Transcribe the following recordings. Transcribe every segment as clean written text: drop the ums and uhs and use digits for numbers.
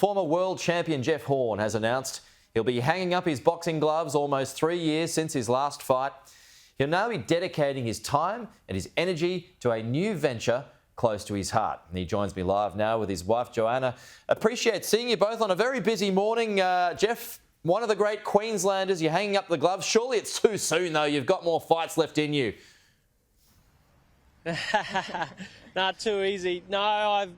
Former world champion Jeff Horn has announced he'll be hanging up his boxing gloves almost 3 years since his last fight. He'll now be dedicating his time and his energy to a new venture close to his heart. And he joins me live now with his wife, Joanna. Appreciate seeing you both on a very busy morning. Jeff, one of the great Queenslanders, you're hanging up the gloves. Surely it's too soon, though. You've got more fights left in you. Not too easy. No,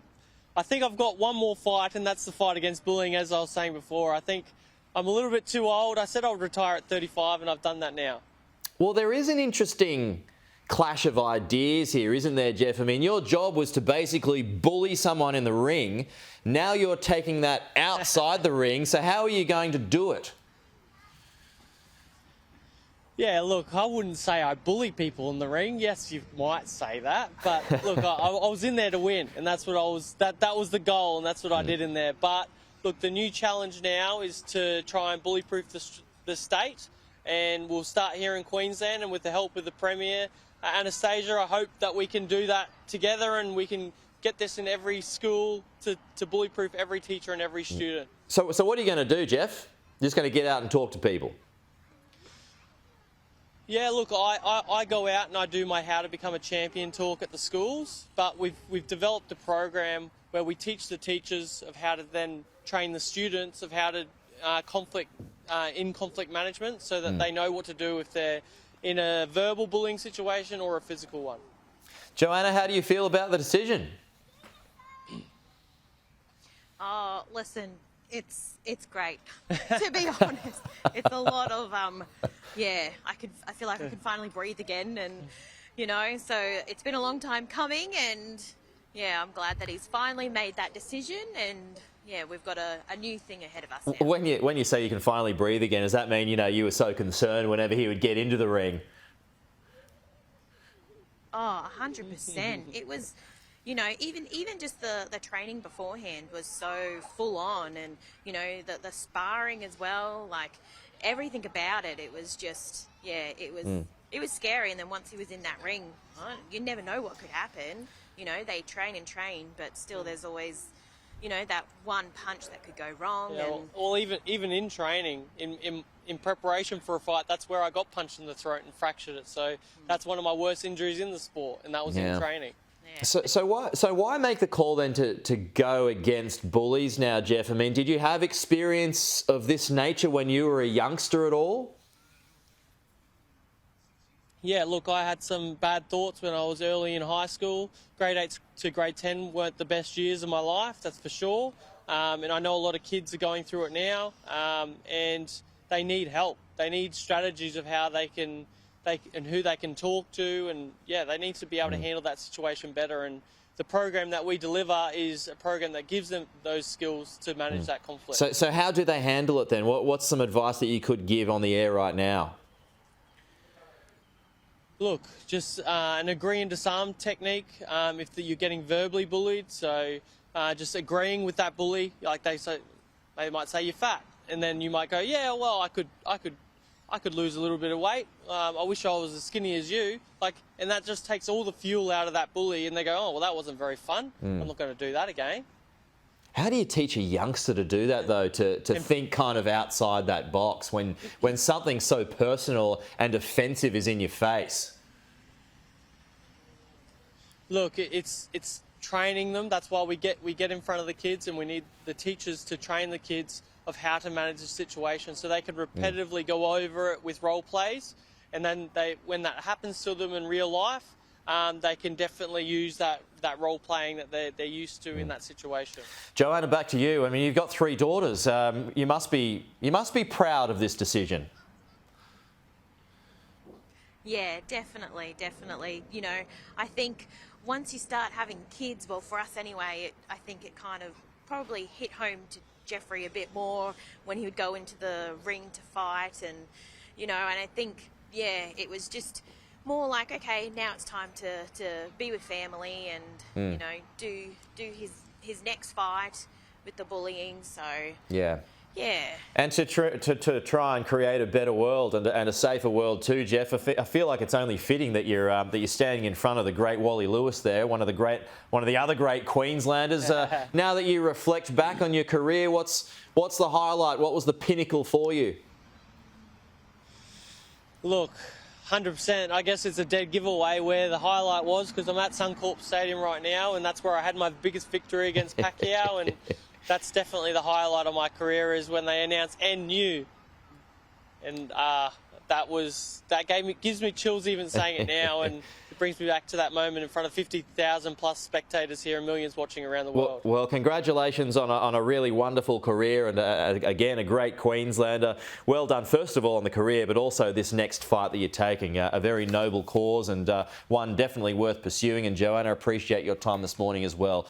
I think I've got one more fight, and that's the fight against bullying, as I was saying before. I think I'm a little bit too old. I said I would retire at 35, and I've done that now. Well, there is an interesting clash of ideas here, isn't there, Jeff? I mean, your job was to basically bully someone in the ring. Now you're taking that outside the ring. So how are you going to do it? Yeah, look, I wouldn't say I bully people in the ring. Yes, you might say that, but look, I was in there to win, and that's what I was. That was the goal, and that's what I did in there. But look, the new challenge now is to try and bully-proof the state, and we'll start here in Queensland, and with the help of the Premier, Anastasia, I hope that we can do that together, and we can get this in every school to bully-proof every teacher and every student. So what are you going to do, Jeff? You're just going to get out and talk to people? Yeah, look, I go out and I do my How to Become a Champion talk at the schools, but we've developed a program where we teach the teachers of how to then train the students of how to conflict management, so that they know what to do if they're in a verbal bullying situation or a physical one. Joanna, how do you feel about the decision? Oh, listen, it's great. To be honest, it's a lot of I feel like I can finally breathe again, and so it's been a long time coming, and I'm glad that he's finally made that decision, and we've got a new thing ahead of us now. When you say you can finally breathe again, does that mean you were so concerned whenever he would get into the ring? Oh, 100%. It was, even just the training beforehand was so full on, and the sparring as well, like everything about it. It was just it was scary. And then once he was in that ring, you never know what could happen. They train and train, but still there's always that one punch that could go wrong. Yeah, well, even in training, in preparation for a fight, that's where I got punched in the throat and fractured it. So that's one of my worst injuries in the sport, and that was in training. Yeah. So why make the call then to go against bullies now, Jeff? I mean, did you have experience of this nature when you were a youngster at all? Yeah, look, I had some bad thoughts when I was early in high school. Grade 8 to grade 10 weren't the best years of my life, that's for sure. And I know a lot of kids are going through it now, and they need help. They need strategies of how and who they can talk to, and they need to be able to handle that situation better. And the program that we deliver is a program that gives them those skills to manage that conflict. So how do they handle it then? What's some advice that you could give on the air right now? Look, just an agree and disarm technique if you're getting verbally bullied. So just agreeing with that bully, like they might say you're fat, and then you might go, yeah, well, I could lose a little bit of weight. I wish I was as skinny as you. And that just takes all the fuel out of that bully, and they go, oh, well, that wasn't very fun. I'm not going to do that again. How do you teach a youngster to do that, though, to think kind of outside that box when something so personal and offensive is in your face? Look, it's training them. That's why we get in front of the kids, and we need the teachers to train the kids of how to manage the situation, so they can repetitively go over it with role plays, and then when that happens to them in real life, they can definitely use that role playing that they're used to in that situation. Joanna, back to you. I mean, you've got 3 daughters. You must be proud of this decision. Yeah, definitely. I think once you start having kids, well, for us anyway, I think it kind of probably hit home to Jeffrey a bit more when he would go into the ring to fight, and and I think it was just more like, okay, now it's time to be with family and do his next fight with the bullying. So Yeah. And to try and create a better world and a safer world too, Jeff. I feel like it's only fitting that you're standing in front of the great Wally Lewis there, one of the other great Queenslanders. Now that you reflect back on your career, what's the highlight? What was the pinnacle for you? Look, 100%. I guess it's a dead giveaway where the highlight was, because I'm at Suncorp Stadium right now, and that's where I had my biggest victory against Pacquiao, and that's definitely the highlight of my career, is when they announced NU, and gives me chills even saying it now, and it brings me back to that moment in front of 50,000 plus spectators here and millions watching around the world. Well, congratulations on a really wonderful career, and again, a great Queenslander. Well done, first of all, on the career, but also this next fight that you're taking. A very noble cause, and one definitely worth pursuing. And Joanna, appreciate your time this morning as well.